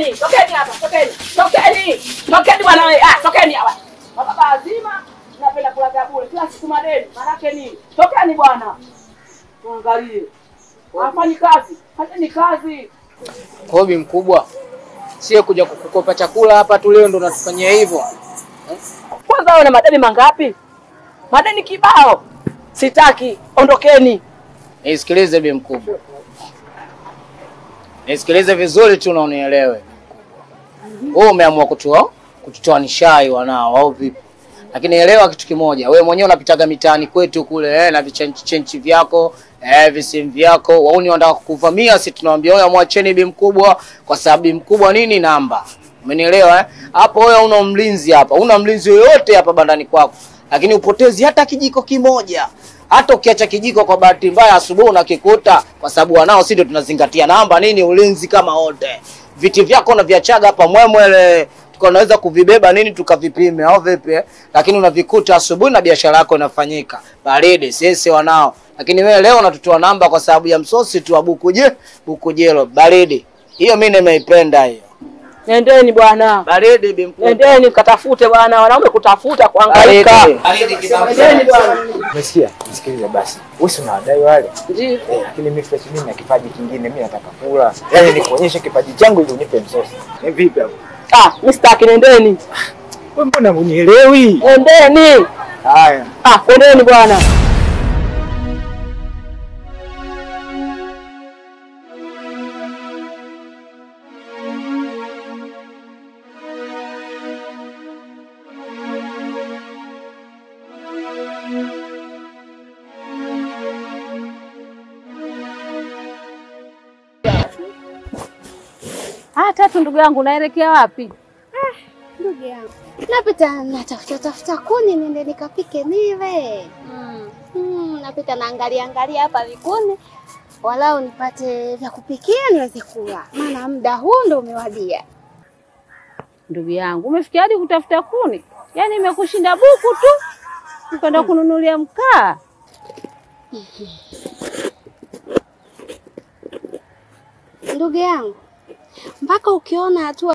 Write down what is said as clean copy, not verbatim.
tokeni hapa, tokeni bwana wewe. Tokeni hapa. Baba azima napenda kula bure kila siku madeni. Maana nini? Tokeni bwana. Tuangalie. Hafanyi kazi. Hatani kazi. Kobi mkubwa. Sie kuja kukukopa chakula hapa tu leo ndo unatufanyia hivyo. Kwanza wewe una madeni mangapi? Madeni kibao. Sitaki, ondokeni. Nisikilize bi mkubwa. Nisikilize vizuri tu na unielewe. Wewe umeamua kututoa nishai wanao au vipi? Lakini elewa kitu kimoja, wewe mwenyewe unapitaga mitaani kwetu kule na vichenchi vyako, visimu vyako, wauni wanataka kukuvamia, sisi tunawaambia wewe mwacheni bi mkubwa kwa sababu bi mkubwa nini namba. Umenielewa Hapo wewe una mlinzi hapa, una mlinzi yoyote hapa bandani kwako. Lakini upotezi hata kijiko kimoja. Hata ukiacha kijiko kwa bahati mbaya asubuhi unakikuta kwa sababu wanao sisi ndio tunazingatia namba nini ulinzi kama wote. Viti vyako na viachaga hapa mwemwele tunaweza kuvibeba nini tukavipime au vipi lakini unavikuta asubuhi na biashara yako inafanyika. Baridi sisi wanao. Lakini wewe leo unatutoa namba kwa sababu ya msosi tu wa bukujelo. Baridi. Hiyo mimi nimeipenda hiyo. Nendeni bwana. Baridi bi mkubwa. Nendeni mkatafute bwana, wanaume kutafuta kuangaika. Baridi kidogo. Nendeni bwana. Umesikia? Sikiliza basi. Wewe unawadai wale. Ndio. Lakini mimi fresh mimi na kipaji kingine mimi nataka kula. Yaani nikuonyeshe kipaji changu ili unipe msosi. Vipi hapo? Mimi sitaki, nendeni. Wewe mbona unielewi? Nendeni. Haya. Nendeni bwana. Tatu ndugu yangu unaelekea wapi? Ndugu yangu. Napita natafuta kuni niende nikapike nile. Napita naangalia hapa vikuni. Walau nipate vya kupikia niweze kula. Maana muda huu ndo umewadia. Ndugu yangu, umefikia hadi kutafuta kuni? Yaani imekushinda buku tu. Kwenda kununulia mkaa. Ndugu yangu. Mpaka ukiona hatua